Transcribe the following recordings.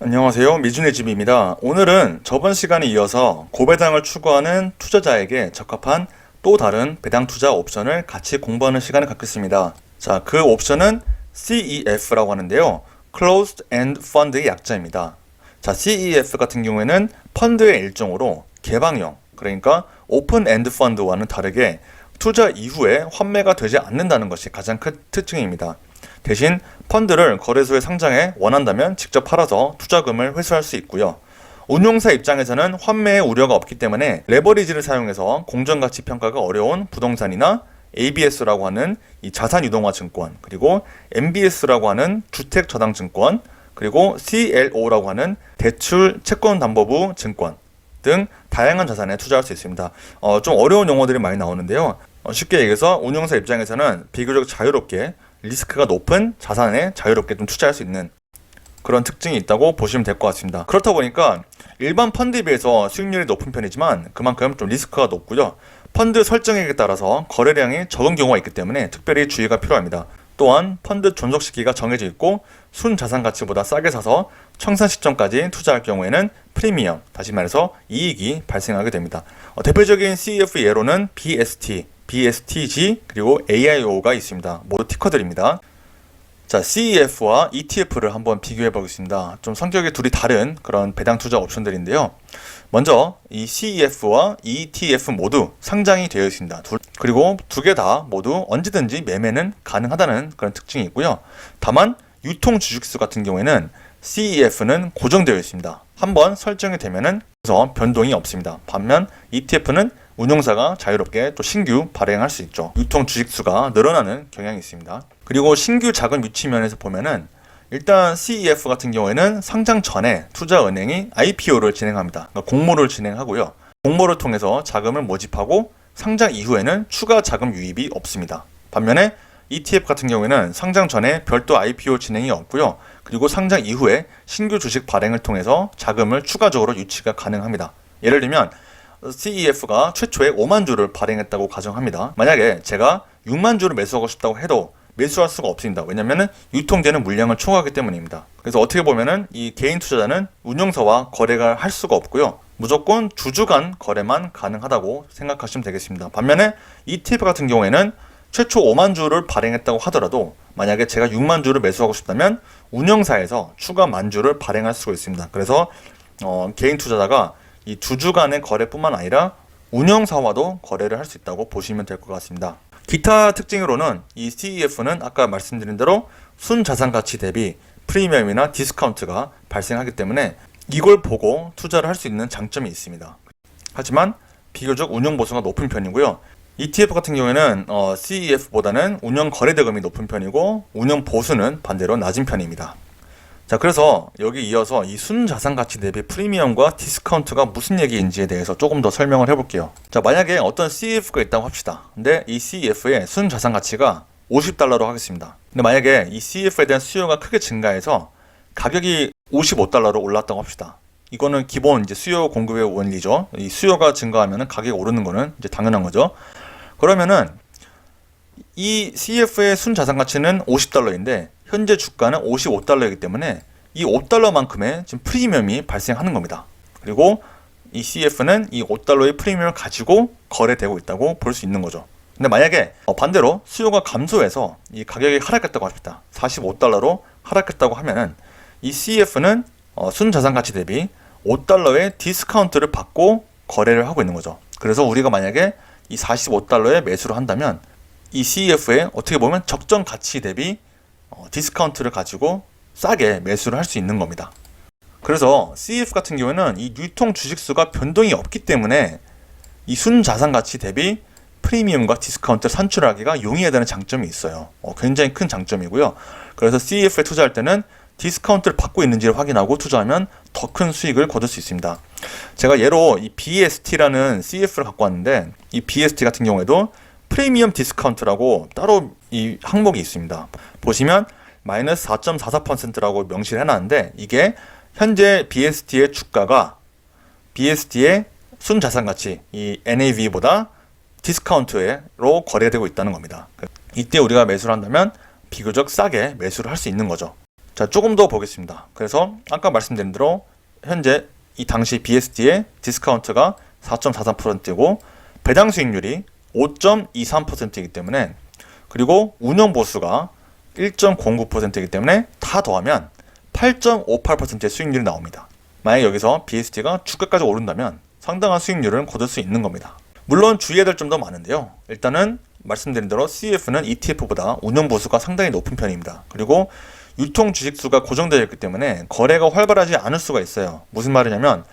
안녕하세요. 미준의 집입니다. 오늘은 저번 시간에 이어서 고배당을 추구하는 투자자에게 적합한 또 다른 배당 투자 옵션을 같이 공부하는 시간을 갖겠습니다. 자, 그 옵션은 CEF라고 하는데요. Closed End Fund의 약자입니다. 자, CEF 같은 경우에는 펀드의 일종으로 개방형, 그러니까 오픈 엔드 펀드와는 다르게 투자 이후에 환매가 되지 않는다는 것이 가장 큰 특징입니다. 대신 펀드를 거래소에 상장해 원한다면 직접 팔아서 투자금을 회수할 수 있고요. 운용사 입장에서는 환매의 우려가 없기 때문에 레버리지를 사용해서 공정가치 평가가 어려운 부동산이나 ABS라고 하는 이 자산유동화 증권, 그리고 MBS라고 하는 주택저당증권, 그리고 CLO라고 하는 대출 채권담보부 증권 등 다양한 자산에 투자할 수 있습니다. 좀 어려운 용어들이 많이 나오는데요. 쉽게 얘기해서 운용사 입장에서는 비교적 자유롭게 리스크가 높은 자산에 자유롭게 좀 투자할 수 있는 그런 특징이 있다고 보시면 될 것 같습니다. 그렇다 보니까 일반 펀드에 비해서 수익률이 높은 편이지만 그만큼 좀 리스크가 높고요. 펀드 설정액에 따라서 거래량이 적은 경우가 있기 때문에 특별히 주의가 필요합니다. 또한 펀드 존속 시기가 정해져 있고 순자산 가치보다 싸게 사서 청산 시점까지 투자할 경우에는 프리미엄, 다시 말해서 이익이 발생하게 됩니다. 대표적인 CEF 예로는 BST, BSTG, 그리고 AIO가 있습니다. 모두 티커들입니다. 자, CEF와 ETF를 한번 비교해 보겠습니다. 좀 성격이 둘이 다른 그런 배당 투자 옵션들인데요. 먼저 이 CEF와 ETF 모두 상장이 되어 있습니다. 그리고 두 개 다 모두 언제든지 매매는 가능하다는 그런 특징이 있고요. 다만 유통 주식수 같은 경우에는 CEF는 고정되어 있습니다. 한번 설정이 되면은 그래서 변동이 없습니다. 반면 ETF는 운용사가 자유롭게 또 신규 발행할 수 있죠. 유통 주식수가 늘어나는 경향이 있습니다. 그리고 신규 자금 유치 면에서 보면은 일단 CEF 같은 경우에는 상장 전에 투자은행이 IPO를 진행합니다. 그러니까 공모를 진행하고요. 공모를 통해서 자금을 모집하고 상장 이후에는 추가 자금 유입이 없습니다. 반면에 ETF 같은 경우에는 상장 전에 별도 IPO 진행이 없고요. 그리고 상장 이후에 신규 주식 발행을 통해서 자금을 추가적으로 유치가 가능합니다. 예를 들면 CEF가 최초에 5만 주를 발행했다고 가정합니다. 만약에 제가 6만 주를 매수하고 싶다고 해도 매수할 수가 없습니다. 왜냐하면 유통되는 물량을 초과하기 때문입니다. 그래서 어떻게 보면은 이 개인 투자자는 운용사와 거래가 할 수가 없고요. 무조건 주주 간 거래만 가능하다고 생각하시면 되겠습니다. 반면에 ETF 같은 경우에는 최초 5만 주를 발행했다고 하더라도 만약에 제가 6만 주를 매수하고 싶다면 운영사에서 추가 만 주를 발행할 수가 있습니다. 그래서 개인 투자자가 이 주주 간의 거래뿐만 아니라 운영사와도 거래를 할 수 있다고 보시면 될 것 같습니다. 기타 특징으로는 이 CEF는 아까 말씀드린 대로 순자산 가치 대비 프리미엄이나 디스카운트가 발생하기 때문에 이걸 보고 투자를 할 수 있는 장점이 있습니다. 하지만 비교적 운용 보수가 높은 편이고요. ETF 같은 경우에는 CEF보다는 운영 거래대금이 높은 편이고 운영 보수는 반대로 낮은 편입니다. 자, 그래서 여기 이어서 이 순자산 가치 대비 프리미엄과 디스카운트가 무슨 얘기인지에 대해서 조금 더 설명을 해볼게요. 자, 만약에 어떤 CEF가 있다고 합시다. 근데 이 CEF의 순자산 가치가 $50로 하겠습니다. 근데 만약에 이 CEF에 대한 수요가 크게 증가해서 가격이 $55로 올랐다고 합시다. 이거는 기본 이제 수요 공급의 원리죠. 이 수요가 증가하면 가격이 오르는 거는 이제 당연한 거죠. 그러면은 이 CEF의 순자산 가치는 $50인데 현재 주가는 $55이기 때문에 이 $5만큼의 지금 프리미엄이 발생하는 겁니다. 그리고 이 CEF는 이 $5의 프리미엄을 가지고 거래되고 있다고 볼 수 있는 거죠. 근데 만약에 반대로 수요가 감소해서 이 가격이 하락했다고 합시다. $45로 하락했다고 하면은 이 CEF는 순자산 가치 대비 $5의 디스카운트를 받고 거래를 하고 있는 거죠. 그래서 우리가 만약에 이 $45에 매수를 한다면 이 CEF에 어떻게 보면 적정 가치 대비 디스카운트를 가지고 싸게 매수를 할 수 있는 겁니다. 그래서 CEF 같은 경우에는 이 유통 주식수가 변동이 없기 때문에 이 순자산 가치 대비 프리미엄과 디스카운트를 산출하기가 용이하다는 장점이 있어요. 굉장히 큰 장점이고요. 그래서 CEF에 투자할 때는 디스카운트를 받고 있는지를 확인하고 투자하면 더 큰 수익을 거둘 수 있습니다. 제가 예로 이 BST라는 CEF를 갖고 왔는데 이 BST 같은 경우에도 프리미엄 디스카운트라고 따로 이 항목이 있습니다. 보시면 마이너스 4.44%라고 명시를 해놨는데 이게 현재 BST의 주가가 BST의 순자산가치 이 NAV보다 디스카운트로 거래되고 있다는 겁니다. 이때 우리가 매수를 한다면 비교적 싸게 매수를 할 수 있는 거죠. 자, 조금 더 보겠습니다. 그래서 아까 말씀드린 대로 현재 이 당시 BSD의 디스카운트가 4.43%이고 배당 수익률이 5.23%이기 때문에, 그리고 운영 보수가 1.09%이기 때문에 다 더하면 8.58%의 수익률이 나옵니다. 만약 여기서 BSD가 주가까지 오른다면 상당한 수익률을 거둘 수 있는 겁니다. 물론 주의해야 될 점도 많은데요. 일단은 말씀드린 대로 CEF는 ETF보다 운영 보수가 상당히 높은 편입니다. 그리고 유통 주식수가 고정되어 있기 때문에 거래가 활발하지 않을 수가 있어요. 무슨 말이냐면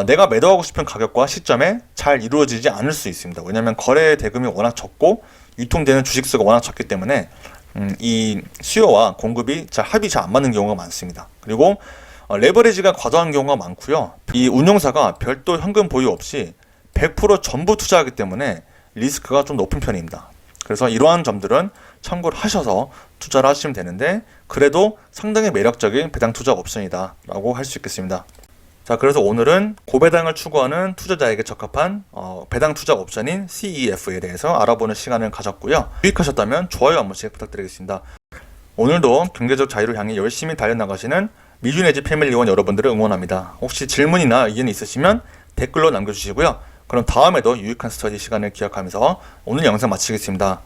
내가 매도하고 싶은 가격과 시점에 잘 이루어지지 않을 수 있습니다. 왜냐하면 거래 대금이 워낙 적고 유통되는 주식수가 워낙 적기 때문에 이 수요와 공급이 합이 잘 안 맞는 경우가 많습니다. 그리고 레버리지가 과도한 경우가 많고요. 이 운용사가 별도 현금 보유 없이 100% 전부 투자하기 때문에 리스크가 좀 높은 편입니다. 그래서 이러한 점들은 참고를 하셔서 투자를 하시면 되는데, 그래도 상당히 매력적인 배당 투자 옵션이다 라고 할 수 있겠습니다. 자, 그래서 오늘은 고배당을 추구하는 투자자에게 적합한 배당 투자 옵션인 CEF에 대해서 알아보는 시간을 가졌고요. 유익하셨다면 좋아요 한 번씩 부탁드리겠습니다. 오늘도 경제적 자유를 향해 열심히 달려나가시는 미주네지 패밀리원 여러분들을 응원합니다. 혹시 질문이나 의견이 있으시면 댓글로 남겨주시고요. 그럼 다음에도 유익한 스터디 시간을 기약하면서 오늘 영상 마치겠습니다.